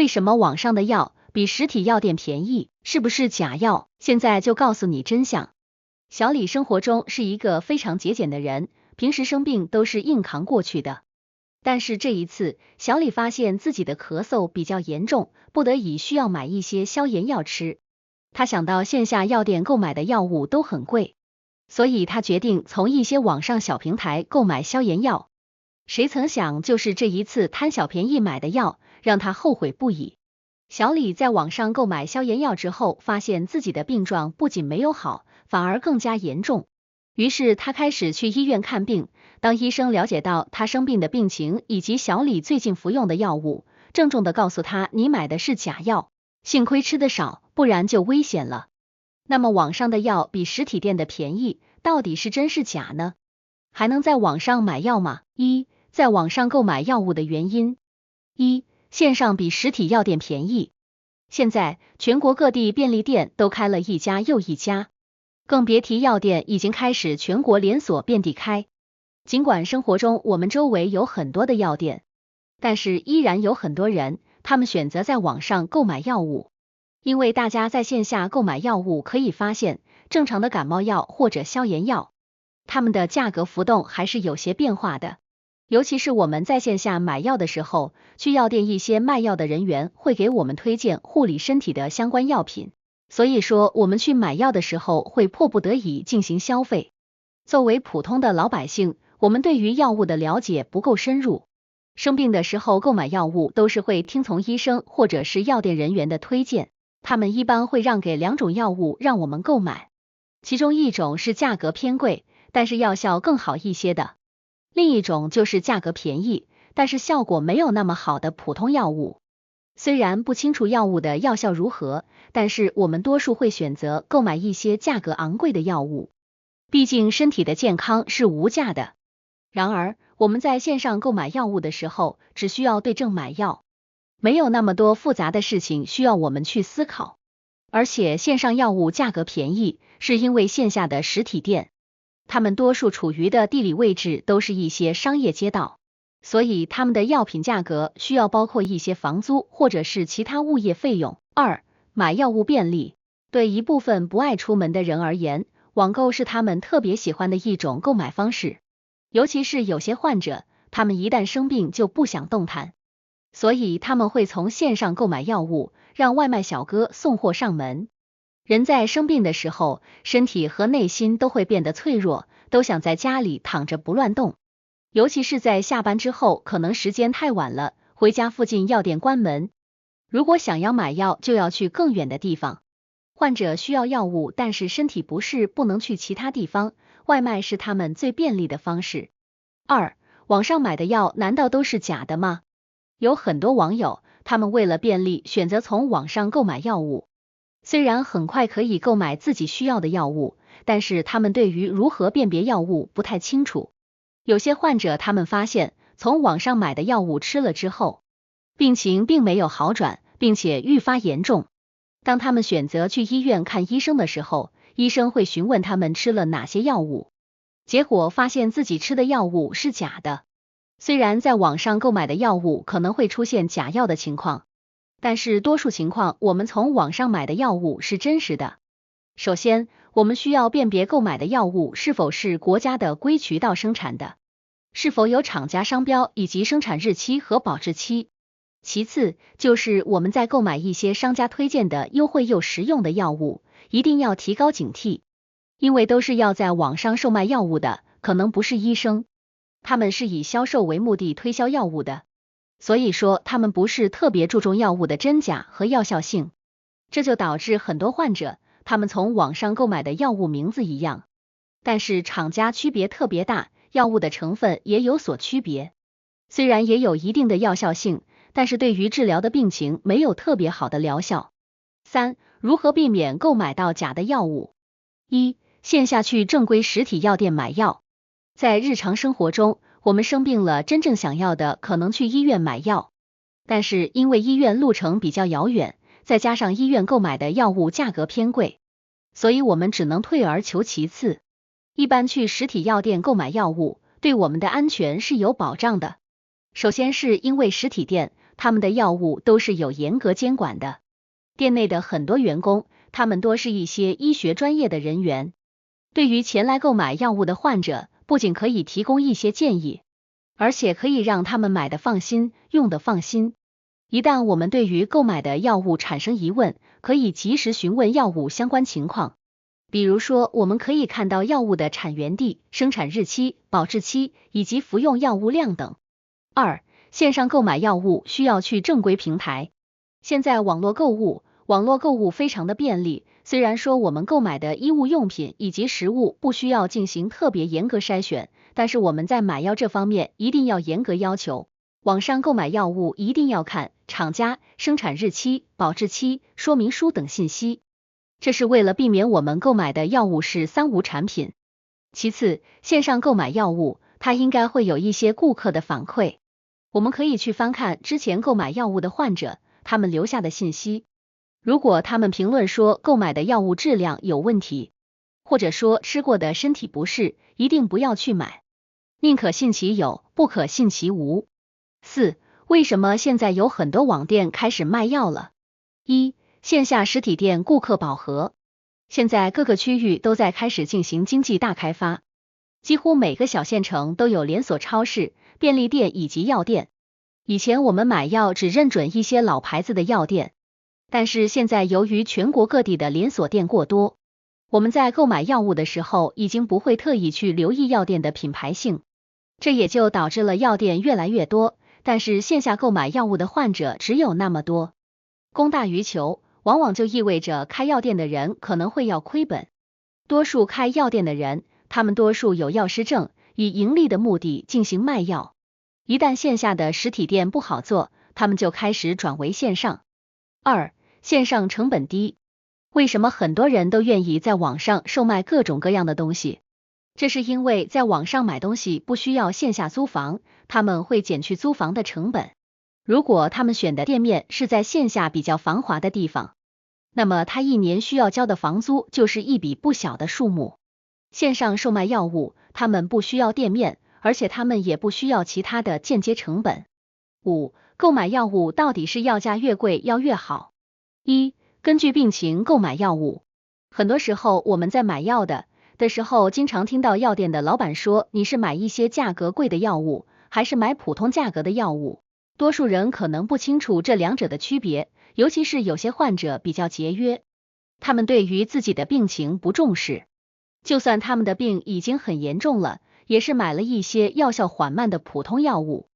为什么网上的药比实体药店便宜？是不是假药？现在就告诉你真相。小李生活中是一个非常节俭的人，平时生病都是硬扛过去的。但是这一次，小李发现自己的咳嗽比较严重，不得已需要买一些消炎药吃。他想到线下药店购买的药物都很贵，所以他决定从一些网上小平台购买消炎药。谁曾想，就是这一次贪小便宜买的药，让他后悔不已。小李在网上购买消炎药之后，发现自己的病状不仅没有好，反而更加严重。于是他开始去医院看病，当医生了解到他生病的病情以及小李最近服用的药物，郑重地告诉他，你买的是假药，幸亏吃得少，不然就危险了。那么网上的药比实体店的便宜，到底是真是假呢？还能在网上买药吗？在网上购买药物的原因。线上比实体药店便宜。现在全国各地便利店都开了一家又一家，更别提药店已经开始全国连锁遍地开。尽管生活中我们周围有很多的药店，但是依然有很多人，他们选择在网上购买药物。因为大家在线下购买药物可以发现，正常的感冒药或者消炎药，它们的价格浮动还是有些变化的。尤其是我们在线下买药的时候，去药店一些卖药的人员会给我们推荐护理身体的相关药品，所以说我们去买药的时候会迫不得已进行消费。作为普通的老百姓，我们对于药物的了解不够深入，生病的时候购买药物都是会听从医生或者是药店人员的推荐，他们一般会让给两种药物让我们购买，其中一种是价格偏贵，但是药效更好一些的。另一种就是价格便宜，但是效果没有那么好的普通药物。虽然不清楚药物的药效如何，但是我们多数会选择购买一些价格昂贵的药物，毕竟身体的健康是无价的。然而，我们在线上购买药物的时候，只需要对症买药，没有那么多复杂的事情需要我们去思考。而且线上药物价格便宜，是因为线下的实体店，他们多数处于的地理位置都是一些商业街道，所以他们的药品价格需要包括一些房租或者是其他物业费用。买药物便利。对一部分不爱出门的人而言，网购是他们特别喜欢的一种购买方式。尤其是有些患者，他们一旦生病就不想动弹，所以他们会从线上购买药物，让外卖小哥送货上门。人在生病的时候，身体和内心都会变得脆弱，都想在家里躺着不乱动。尤其是在下班之后，可能时间太晚了，回家附近药店关门，如果想要买药，就要去更远的地方。患者需要药物，但是身体不适，不能去其他地方，外卖是他们最便利的方式。网上买的药难道都是假的吗？有很多网友，他们为了便利，选择从网上购买药物。虽然很快可以购买自己需要的药物，但是他们对于如何辨别药物不太清楚。有些患者他们发现，从网上买的药物吃了之后，病情并没有好转，并且愈发严重。当他们选择去医院看医生的时候，医生会询问他们吃了哪些药物，结果发现自己吃的药物是假的。虽然在网上购买的药物可能会出现假药的情况，但是多数情况我们从网上买的药物是真实的。首先，我们需要辨别购买的药物是否是国家的规渠道生产的，是否有厂家商标以及生产日期和保质期。其次，就是我们在购买一些商家推荐的优惠又实用的药物，一定要提高警惕，因为都是要在网上售卖药物的，可能不是医生，他们是以销售为目的推销药物的，所以说他们不是特别注重药物的真假和药效性，这就导致很多患者，他们从网上购买的药物名字一样，但是厂家区别特别大，药物的成分也有所区别，虽然也有一定的药效性，但是对于治疗的病情没有特别好的疗效。如何避免购买到假的药物？线下去正规实体药店买药。在日常生活中，我们生病了，真正想要的可能去医院买药，但是因为医院路程比较遥远，再加上医院购买的药物价格偏贵，所以我们只能退而求其次。一般去实体药店购买药物，对我们的安全是有保障的。首先是因为实体店他们的药物都是有严格监管的。店内的很多员工，他们多是一些医学专业的人员。对于前来购买药物的患者，不仅可以提供一些建议，而且可以让他们买的放心，用的放心。一旦我们对于购买的药物产生疑问，可以及时询问药物相关情况。比如说，我们可以看到药物的产源地、生产日期、保质期以及服用药物量等。2. 线上购买药物需要去正规平台。现在网络购物非常的便利，虽然说我们购买的衣物用品以及食物不需要进行特别严格筛选，但是我们在买药这方面一定要严格要求。网上购买药物一定要看厂家、生产日期、保质期、说明书等信息，这是为了避免我们购买的药物是三无产品。其次，线上购买药物，它应该会有一些顾客的反馈，我们可以去翻看之前购买药物的患者，他们留下的信息。如果他们评论说购买的药物质量有问题，或者说吃过的身体不适，一定不要去买，宁可信其有，不可信其无。4. 为什么现在有很多网店开始卖药了？1. 线下实体店顾客饱和。现在各个区域都在开始进行经济大开发，几乎每个小县城都有连锁超市、便利店以及药店。以前我们买药只认准一些老牌子的药店，但是现在由于全国各地的连锁店过多，我们在购买药物的时候已经不会特意去留意药店的品牌性，这也就导致了药店越来越多，但是线下购买药物的患者只有那么多，供大于求，往往就意味着开药店的人可能会要亏本。多数开药店的人，他们多数有药师证，以盈利的目的进行卖药。一旦线下的实体店不好做，他们就开始转为线上。2. 线上成本低。为什么很多人都愿意在网上售卖各种各样的东西？这是因为在网上买东西不需要线下租房，他们会减去租房的成本。如果他们选的店面是在线下比较繁华的地方，那么他一年需要交的房租就是一笔不小的数目。线上售卖药物，他们不需要店面，而且他们也不需要其他的间接成本。5. 购买药物到底是药价越贵要越好？1. 根据病情购买药物。很多时候我们在买药的时候，经常听到药店的老板说，你是买一些价格贵的药物，还是买普通价格的药物？多数人可能不清楚这两者的区别，尤其是有些患者比较节约，他们对于自己的病情不重视，就算他们的病已经很严重了，也是买了一些药效缓慢的普通药物，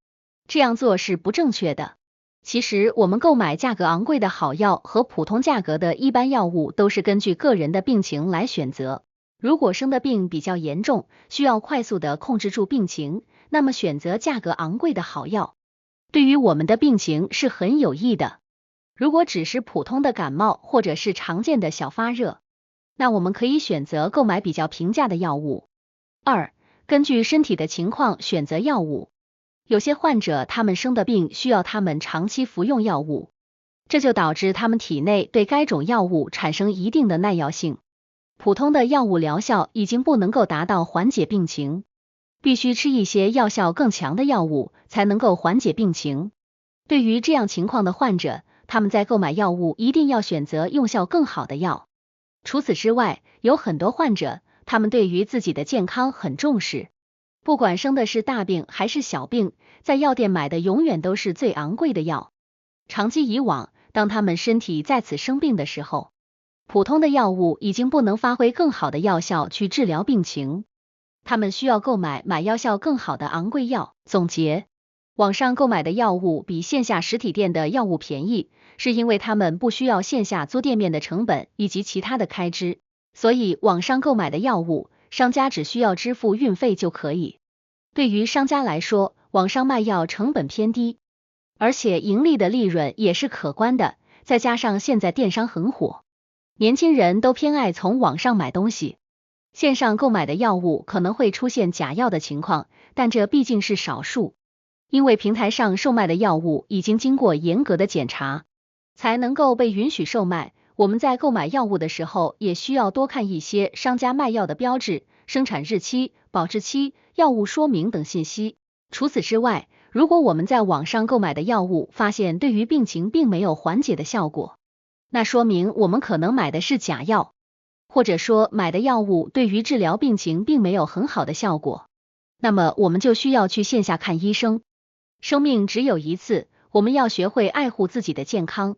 这样做是不正确的。其实我们购买价格昂贵的好药和普通价格的一般药物都是根据个人的病情来选择。如果生的病比较严重，需要快速的控制住病情，那么选择价格昂贵的好药，对于我们的病情是很有益的。如果只是普通的感冒或者是常见的小发热，那我们可以选择购买比较平价的药物。2. 根据身体的情况选择药物。有些患者他们生的病需要他们长期服用药物，这就导致他们体内对该种药物产生一定的耐药性。普通的药物疗效已经不能够达到缓解病情，必须吃一些药效更强的药物才能够缓解病情。对于这样情况的患者，他们在购买药物一定要选择用效更好的药。除此之外，有很多患者，他们对于自己的健康很重视，不管生的是大病还是小病，在药店买的永远都是最昂贵的药。长期以往，当他们身体再次生病的时候，普通的药物已经不能发挥更好的药效去治疗病情，他们需要购买药效更好的昂贵药。总结，网上购买的药物比线下实体店的药物便宜，是因为他们不需要线下租店面的成本以及其他的开支，所以网上购买的药物，商家只需要支付运费就可以。对于商家来说，网上卖药成本偏低，而且盈利的利润也是可观的，再加上现在电商很火，年轻人都偏爱从网上买东西，线上购买的药物可能会出现假药的情况，但这毕竟是少数，因为平台上售卖的药物已经经过严格的检查，才能够被允许售卖。我们在购买药物的时候，也需要多看一些商家卖药的标志、生产日期、保质期、药物说明等信息。除此之外，如果我们在网上购买的药物发现对于病情并没有缓解的效果，那说明我们可能买的是假药，或者说买的药物对于治疗病情并没有很好的效果，那么我们就需要去线下看医生。生命只有一次，我们要学会爱护自己的健康。